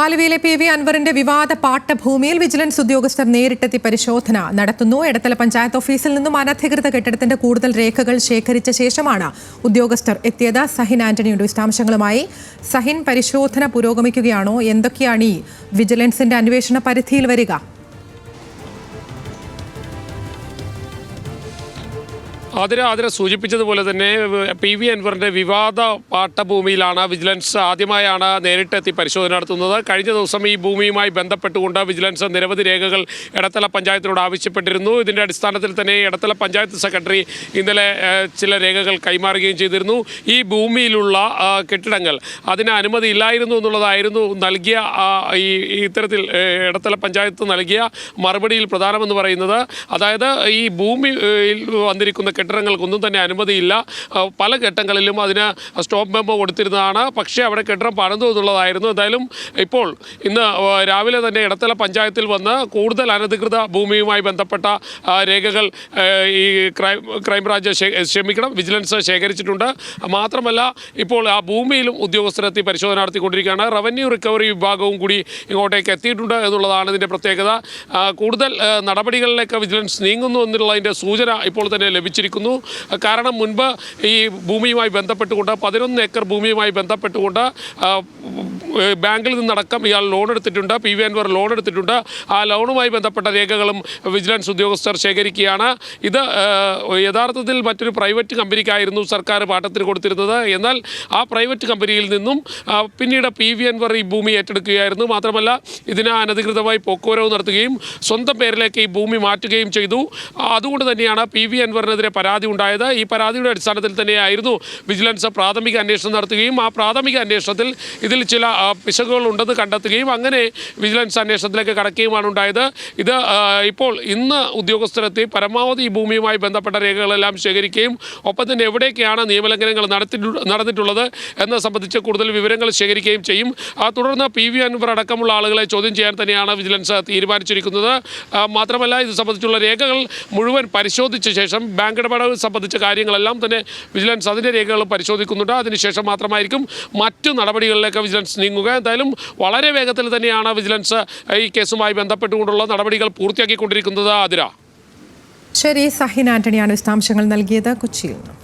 ആലുവയിലെ PV അൻവറിന്റെ വിവാദ പാട്ടഭൂമിയിൽ വിജിലൻസ് ഉദ്യോഗസ്ഥർ നേരിട്ടെത്തി പരിശോധന നടത്തുന്നു. എടത്തല പഞ്ചായത്ത് ഓഫീസിൽ നിന്നും അനധികൃത കെട്ടിടത്തിന്റെ കൂടുതൽ രേഖകൾ ശേഖരിച്ച ശേഷമാണ് ഉദ്യോഗസ്ഥർ എത്തിയത്. സഹിൻ ആന്റണിയുടെ വിശദാംശങ്ങളുമായി. സഹിൻ, പരിശോധന പുരോഗമിക്കുകയാണോ? എന്തൊക്കെയാണ് ഈ വിജിലൻസിന്റെ അന്വേഷണ പരിധിയിൽ വരിക? അതിനെ സൂചിപ്പിച്ചതുപോലെ തന്നെ PV അൻവറിൻ്റെ വിവാദ പാട്ടഭൂമിയിലാണ് വിജിലൻസ് ആദ്യമായാണ് നേരിട്ടെത്തി പരിശോധന നടത്തുന്നത്. കഴിഞ്ഞ ദിവസം ഈ ഭൂമിയുമായി ബന്ധപ്പെട്ടുകൊണ്ട് വിജിലൻസ് നിരവധി രേഖകൾ എടത്തല പഞ്ചായത്തിനോട് ആവശ്യപ്പെട്ടിരുന്നു. ഇതിൻ്റെ അടിസ്ഥാനത്തിൽ തന്നെ എടത്തല പഞ്ചായത്ത് സെക്രട്ടറി ഇന്നലെ ചില രേഖകൾ കൈമാറുകയും ചെയ്തിരുന്നു. ഈ ഭൂമിയിലുള്ള കെട്ടിടങ്ങൾ അതിന് അനുമതി ഇല്ലായിരുന്നു എന്നുള്ളതായിരുന്നു നൽകിയ ഇത്തരത്തിൽ എടത്തല പഞ്ചായത്ത് നൽകിയ മറുപടിയിൽ പ്രധാനമെന്ന് പറയുന്നത്. അതായത് ഈ ഭൂമിയിൽ വന്നിരിക്കുന്ന കെട്ടിടങ്ങൾക്കൊന്നും തന്നെ അനുമതിയില്ല. പല ഘട്ടങ്ങളിലും അതിന് സ്റ്റോപ്പ് മെമ്മോ കൊടുത്തിരുന്നതാണ്. പക്ഷേ അവിടെ കെട്ടിടം പണിതു എന്നുള്ളതായിരുന്നു. എന്തായാലും ഇപ്പോൾ ഇന്ന് രാവിലെ തന്നെ എടത്തല പഞ്ചായത്തിൽ വന്ന് കൂടുതൽ അനധികൃത ഭൂമിയുമായി ബന്ധപ്പെട്ട രേഖകൾ ഈ ക്രൈംബ്രാഞ്ച് വിജിലൻസ് ശേഖരിച്ചിട്ടുണ്ട്. മാത്രമല്ല ഇപ്പോൾ ആ ഭൂമിയിലും ഉദ്യോഗസ്ഥരെത്തി പരിശോധന നടത്തിക്കൊണ്ടിരിക്കുകയാണ്. റവന്യൂ റിക്കവറി വിഭാഗവും കൂടി ഇങ്ങോട്ടേക്ക് എത്തിയിട്ടുണ്ട് എന്നുള്ളതാണ് ഇതിൻ്റെ പ്രത്യേകത. കൂടുതൽ നടപടികളിലേക്ക് വിജിലൻസ് നീങ്ങുന്നു എന്നുള്ളതിൻ്റെ സൂചന ഇപ്പോൾ തന്നെ ലഭിച്ചിരിക്കുന്നു. കാരണം മുൻപ് ഈ ഭൂമിയുമായി ബന്ധപ്പെട്ടുകൊണ്ട് 11 ഏക്കർ ഭൂമിയുമായി ബന്ധപ്പെട്ടുകൊണ്ട് ബാങ്കിൽ നിന്നടക്കം ഇയാൾ ലോൺ എടുത്തിട്ടുണ്ട്. PV അൻവർ ലോൺ എടുത്തിട്ടുണ്ട്. ആ ലോണുമായി ബന്ധപ്പെട്ട രേഖകളും വിജിലൻസ് ഉദ്യോഗസ്ഥർ ശേഖരിക്കുകയാണ്. ഇത് യഥാർത്ഥത്തിൽ മറ്റൊരു പ്രൈവറ്റ് കമ്പനിക്കായിരുന്നു സർക്കാർ പാട്ടത്തിന് കൊടുത്തിരുന്നത്. എന്നാൽ ആ പ്രൈവറ്റ് കമ്പനിയിൽ നിന്നും പിന്നീട് PV അൻവർ ഈ ഭൂമി ഏറ്റെടുക്കുകയായിരുന്നു. മാത്രമല്ല ഇതിന് അനധികൃതമായി പോക്കുവരവ് നടത്തുകയും സ്വന്തം പേരിലേക്ക് ഈ ഭൂമി മാറ്റുകയും ചെയ്തു. അതുകൊണ്ട് തന്നെയാണ് PV അൻവറിനെതിരെ പരാതി ഉണ്ടായത്. ഈ പരാതിയുടെ അടിസ്ഥാനത്തിൽ തന്നെയായിരുന്നു വിജിലൻസ് പ്രാഥമിക അന്വേഷണം നടത്തുകയും ആ പ്രാഥമിക അന്വേഷണത്തിൽ ഇതിൽ ചില പിശകുകൾ ഉണ്ടെന്ന് കണ്ടെത്തുകയും അങ്ങനെ വിജിലൻസ് അന്വേഷണത്തിലേക്ക് കടക്കുകയുമാണ് ഉണ്ടായത്. ഇത് ഇപ്പോൾ ഇന്ന് ഉദ്യോഗസ്ഥരെത്തി പരമാവധി ഈ ഭൂമിയുമായി ബന്ധപ്പെട്ട രേഖകളെല്ലാം ശേഖരിക്കുകയും ഒപ്പം തന്നെ എവിടേക്കാണ് നിയമലംഘനങ്ങൾ നടന്നിട്ടുള്ളത് എന്നത് സംബന്ധിച്ച് കൂടുതൽ വിവരങ്ങൾ ശേഖരിക്കുകയും ചെയ്യും. തുടർന്ന് PV അൻവർ അടക്കമുള്ള ആളുകളെ ചോദ്യം ചെയ്യാൻ തന്നെയാണ് വിജിലൻസ് തീരുമാനിച്ചിരിക്കുന്നത്. മാത്രമല്ല ഇത് സംബന്ധിച്ചുള്ള രേഖകൾ മുഴുവൻ പരിശോധിച്ച ശേഷം ബാങ്ക് ഇടപാടുകൾ സംബന്ധിച്ച കാര്യങ്ങളെല്ലാം തന്നെ വിജിലൻസ് അതിൻ്റെ രേഖകൾ പരിശോധിക്കുന്നുണ്ട്. അതിനുശേഷം മാത്രമായിരിക്കും മറ്റു നടപടികളിലേക്ക് വിജിലൻസ് നീങ്ങുക. എന്തായാലും വളരെ വേഗത്തിൽ തന്നെയാണ് വിജിലൻസ് ഈ കേസുമായി ബന്ധപ്പെട്ടുകൊണ്ടുള്ള നടപടികൾ പൂർത്തിയാക്കിക്കൊണ്ടിരിക്കുന്നത്. അതിര ശരി, സഹിൻ ആന്റണിയാണ് വിശദാംശങ്ങൾ നൽകിയത് കൊച്ചിയിൽ നിന്ന്.